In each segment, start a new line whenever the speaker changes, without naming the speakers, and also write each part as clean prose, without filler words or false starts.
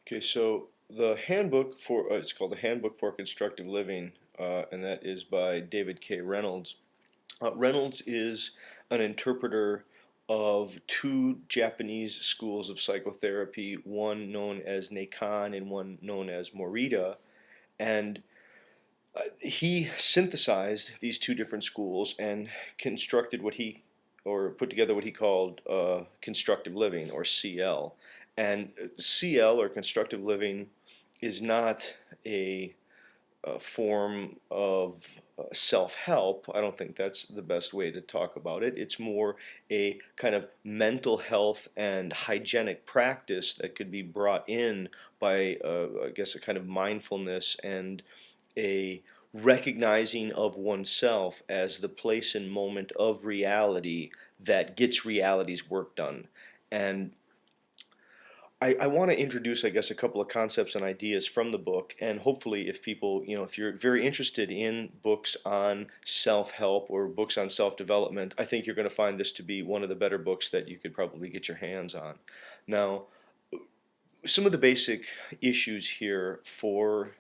Okay, so the handbook for it's called the Handbook for Constructive Living, and that is by David K. Reynolds. Reynolds is an interpreter of two Japanese schools of psychotherapy, one known as Naikan and one known as Morita, and he synthesized these two different schools and constructed what he or put together what he called constructive living, or CL. And CL, or constructive living, is not a form of self-help. I don't think that's the best way to talk about it. It's more a kind of mental health and hygienic practice that could be brought in by, I guess, a kind of mindfulness and a recognizing of oneself as the place and moment of reality that gets reality's work done. And I want to introduce, I guess, a couple of concepts and ideas from the book, and hopefully, if people, if you're very interested in books on self-help or books on self-development, I think you're going to find this to be one of the better books that you could probably get your hands on. Now, some of the basic issues here for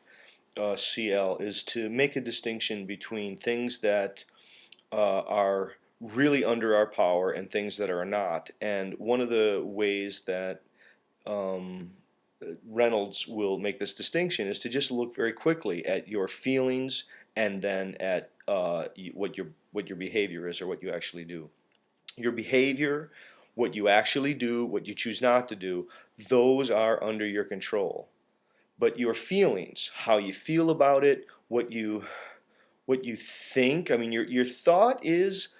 CL is to make a distinction between things that are really under our power and things that are not. And one of the ways that um, Reynolds will make this distinction is to just look very quickly at your feelings and then at what your behavior is, or what you actually do. Your behavior, what you actually do, what you choose not to do, those are under your control. But your feelings, how you feel about it, what you think, I mean, your thought is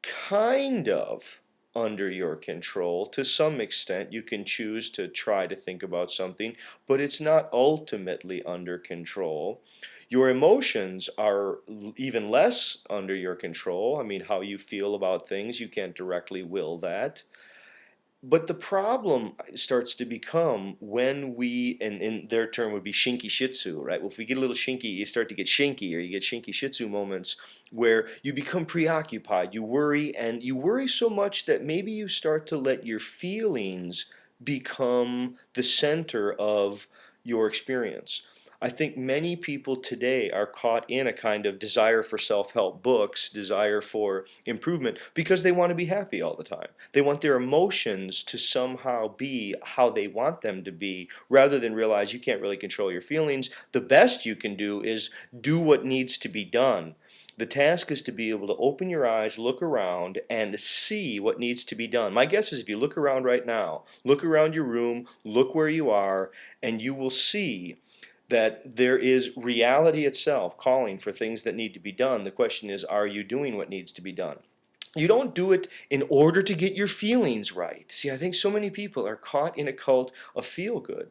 kind of under your control to some extent. You can choose to try to think about something, but it's not ultimately under control. Your emotions are even less under your control. I mean, how you feel about things, you can't directly will that. But the problem starts to become when we, and in their term would be shinky shitsu, right? Well, if we get a little shinky, you start to get shinky, or you get shinky shitsu moments where you become preoccupied, you worry, and you worry so much that maybe you start to let your feelings become the center of your experience. I think many people today are caught in a kind of desire for self-help books, desire for improvement, because they want to be happy all the time. They want their emotions to somehow be how they want them to be, rather than realize you can't really control your feelings. The best you can do is do what needs to be done. The task is to be able to open your eyes, look around, and see what needs to be done. My guess is if you look around right now, look around your room, look where you are, and you will see that there is reality itself calling for things that need to be done. The question is, are you doing what needs to be done? You don't do it in order to get your feelings right. See, I think so many people are caught in a cult of feel good.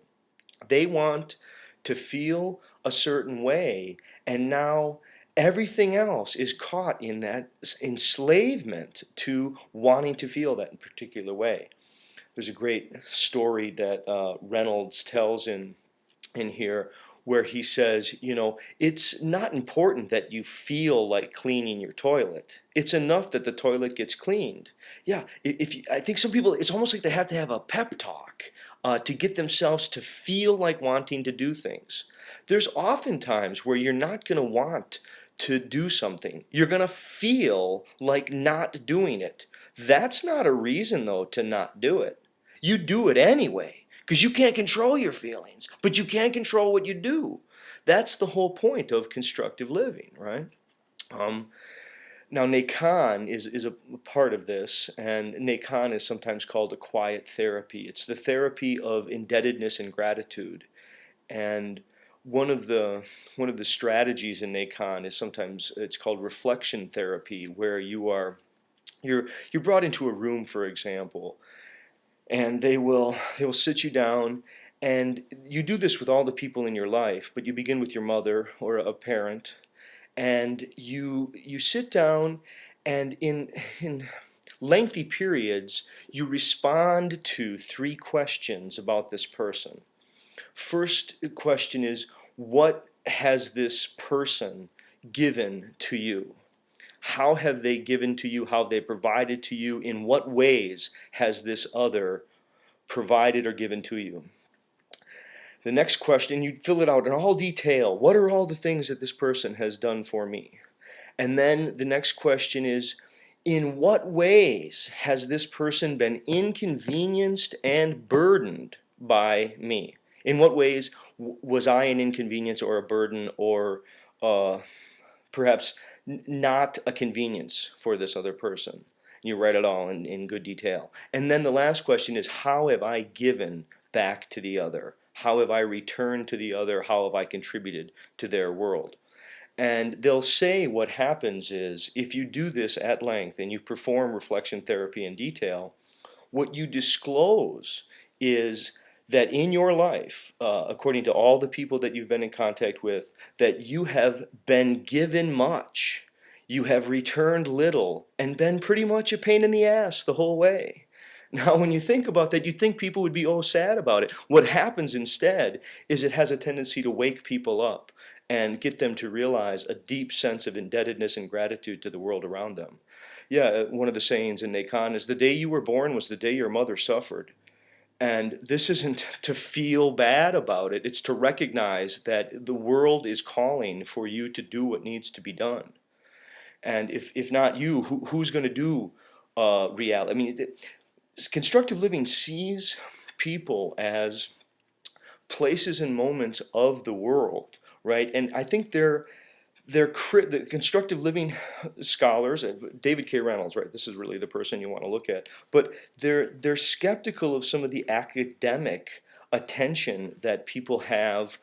They want to feel a certain way, and now everything else is caught in that enslavement to wanting to feel that in a particular way. There's a great story that Reynolds tells in here, where he says, it's not important that you feel like cleaning your toilet. It's enough that the toilet gets cleaned. Yeah, I think some people, it's almost like they have to have a pep talk to get themselves to feel like wanting to do things. There's often times where you're not going to want to do something. You're going to feel like not doing it. That's not a reason, though, to not do it. You do it anyway, because you can't control your feelings, but you can control what you do. That's the whole point of constructive living, right? Um, Now, Naikan is a part of this, and Naikan is sometimes called a quiet therapy. It's the therapy of indebtedness and gratitude. And one of the strategies in Naikan is sometimes it's called reflection therapy, where you're brought into a room, for example, and they will sit you down, and you do this with all the people in your life, but you begin with your mother or a parent, and you sit down, and in lengthy periods you respond to three questions about this person. First question is, what has this person given to you? How have they given to you? How have they provided to you? In what ways has this other provided or given to you? The next question, you fill it out in all detail. What are all the things that this person has done for me? And then the next question is, in what ways has this person been inconvenienced and burdened by me? In what ways was I an inconvenience or a burden, or perhaps not a convenience for this other person? You write it all in good detail. And then the last question is, how have I given back to the other? How have I returned to the other? How have I contributed to their world? And they'll say what happens is, if you do this at length and you perform reflection therapy in detail, what you disclose is that in your life, according to all the people that you've been in contact with, that you have been given much, you have returned little, and been pretty much a pain in the ass the whole way. Now, when you think about that, you'd think people would be sad about it. What happens instead is it has a tendency to wake people up and get them to realize a deep sense of indebtedness and gratitude to the world around them. Yeah, one of the sayings in Naikan is, the day you were born was the day your mother suffered. And this isn't to feel bad about it, it's to recognize that the world is calling for you to do what needs to be done. And if not you, who's going to do reality? I mean, constructive living sees people as places and moments of the world, right? And I think the constructive living scholars, David K. Reynolds, right? This is really the person you want to look at. But they're skeptical of some of the academic attention that people have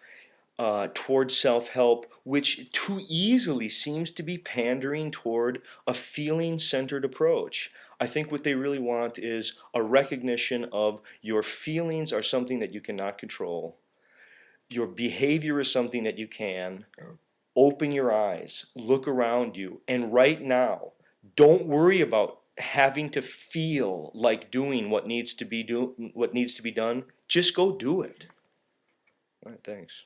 towards self-help, which too easily seems to be pandering toward a feeling-centered approach. I think what they really want is a recognition of your feelings are something that you cannot control. Your behavior is something that you can. Open your eyes, look around you, and right now, don't worry about having to feel like doing what needs to be done. Just go do it. All right, thanks.